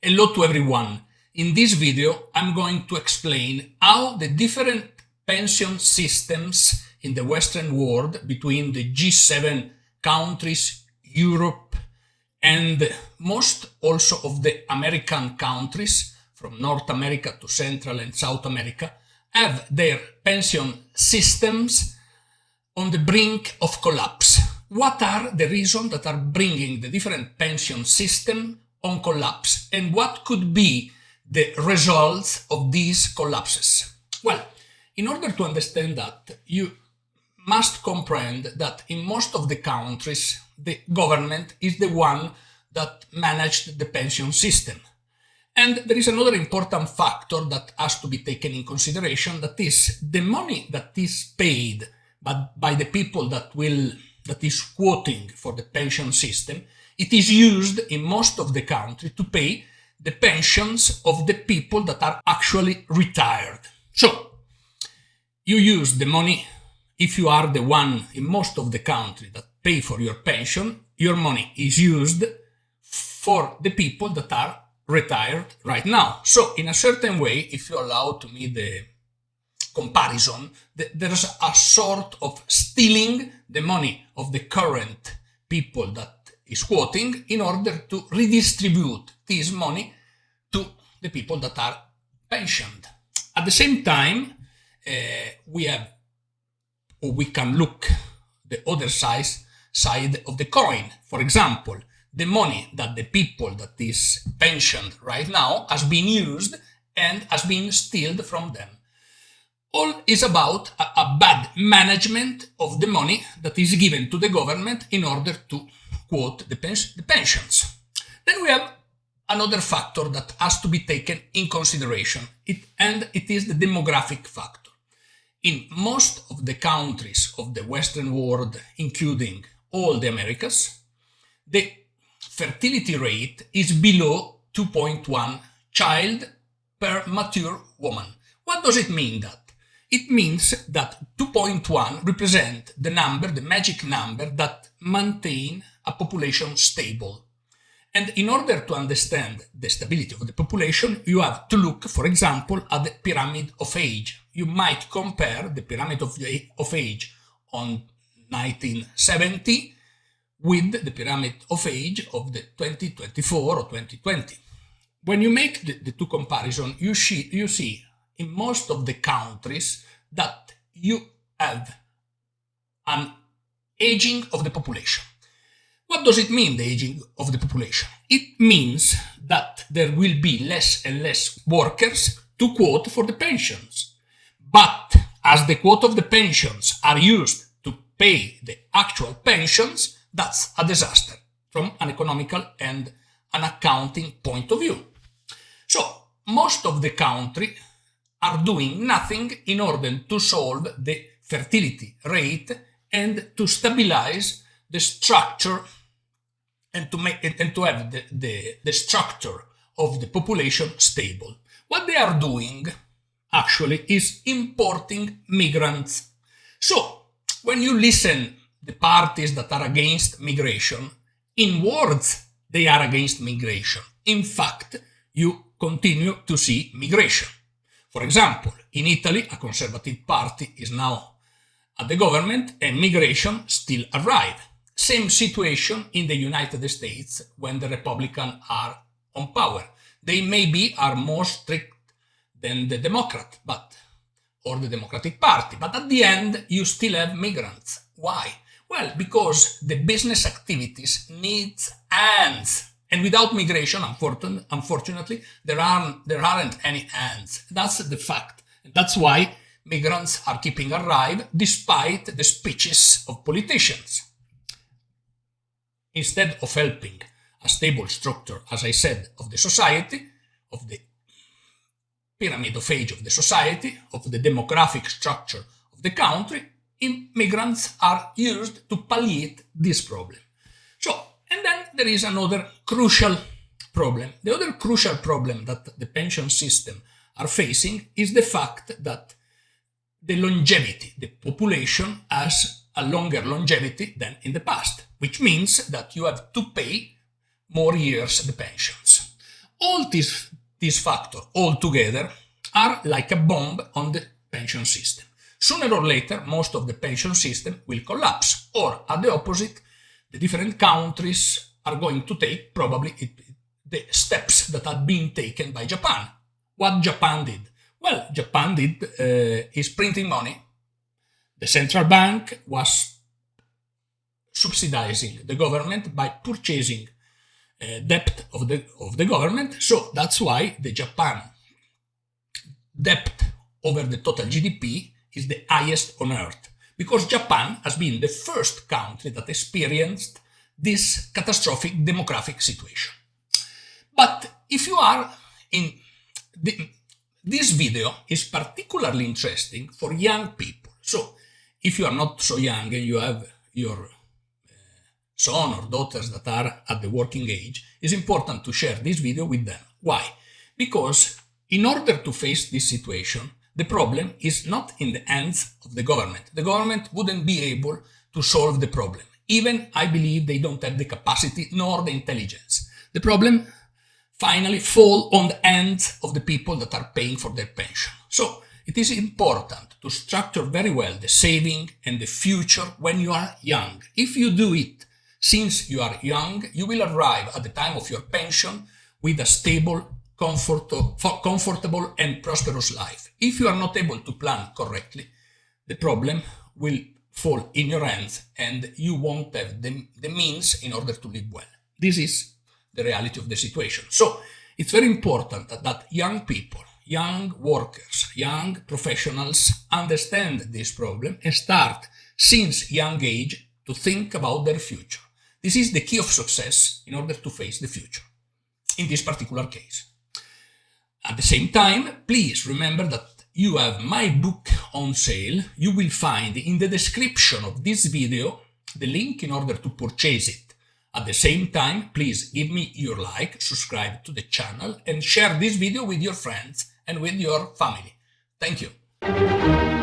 Hello to everyone. In this video, I'm going to explain how the different pension systems in the Western world between the G7 countries, Europe, and most also of the American countries, from North America to Central and South America, have their pension systems on the brink of collapse. What are the reasons that are bringing the different pension systems on collapse, and what could be the results of these collapses? Well, in order to understand that, you must comprehend that in most of the countries, the government is the one that managed the pension system. And there is another important factor that has to be taken in consideration, that is the money that is paid by the people that is quoting for the pension system. It is used in most of the country to pay the pensions of the people that are actually retired. So, you use the money, if you are the one in most of the country that pay for your pension, your money is used for the people that are retired right now. So, in a certain way, if you allow to me the comparison, there's a sort of stealing the money of the current people that is quoting in order to redistribute this money to the people that are pensioned. At the same time, we can look the other side of the coin. For example, the money that the people that is pensioned right now has been used and has been stolen from them. All is about a bad management of the money that is given to the government in order to quote the pensions. Then we have another factor that has to be taken in consideration, and it is the demographic factor. In most of the countries of the Western world, including all the Americas, the fertility rate is below 2.1 child per mature woman. What does it mean that? It means that 2.1 represents the number, the magic number that maintain a population stable. And in order to understand the stability of the population, you have to look, for example, at the pyramid of age. You might compare the pyramid of age on 1970 with the pyramid of age of the 2024 or 2020. When you make the two comparisons, you see in most of the countries that you have an aging of the population. What does it mean, the aging of the population? It means that there will be less and less workers to quote for the pensions. But as the quote of the pensions are used to pay the actual pensions, that's a disaster from an economical and an accounting point of view. So, most of the country are doing nothing in order to solve the fertility rate and to stabilize the structure and to have the structure of the population stable. What they are doing actually is importing migrants. So when you listen the parties that are against migration, in words they are against migration. In fact, you continue to see migration. For example, in Italy, a conservative party is now at the government and migration still arrive. Same situation in the United States when the Republicans are on power. They maybe are more strict than the Democrat, or the Democratic Party, but at the end you still have migrants. Why? Well, because the business activities needs hands. And without migration, unfortunately, there aren't any hands. That's the fact. And that's why migrants are keeping arrive despite the speeches of politicians. Instead of helping a stable structure, as I said, of the society, of the pyramid of age of the society, of the demographic structure of the country, immigrants are used to palliate this problem. And then there is another crucial problem. The other crucial problem that the pension system are facing is the fact that the longevity, the population has a longer longevity than in the past, which means that you have to pay more years the pensions. All these factors all together are like a bomb on the pension system. Sooner or later, most of the pension system will collapse, or at the opposite, the different countries are going to take probably the steps that have been taken by Japan. What Japan did? Well, Japan did is printing money. The central bank was subsidizing the government by purchasing debt of the government. So that's why the Japan debt over the total GDP is the highest on earth, because Japan has been the first country that experienced this catastrophic demographic situation. But if you are in this video is particularly interesting for young people. So if you are not so young and you have your son or daughters that are at the working age, it's important to share this video with them. Why? Because in order to face this situation, the problem is not in the hands of the government. The government wouldn't be able to solve the problem. Even I believe they don't have the capacity nor the intelligence. The problem finally fall on the hands of the people that are paying for their pension. So it is important to structure very well the saving and the future when you are young. If you do it since you are young, you will arrive at the time of your pension with a stable, comfortable and prosperous life. If you are not able to plan correctly, the problem will fall in your hands and you won't have the means in order to live well. This is the reality of the situation. So it's very important that young people, young workers, young professionals understand this problem and start since young age to think about their future. This is the key of success in order to face the future, in this particular case. At the same time, please remember that you have my book on sale. You will find in the description of this video the link in order to purchase it. At the same time, please give me your like, subscribe to the channel and share this video with your friends and with your family. Thank you.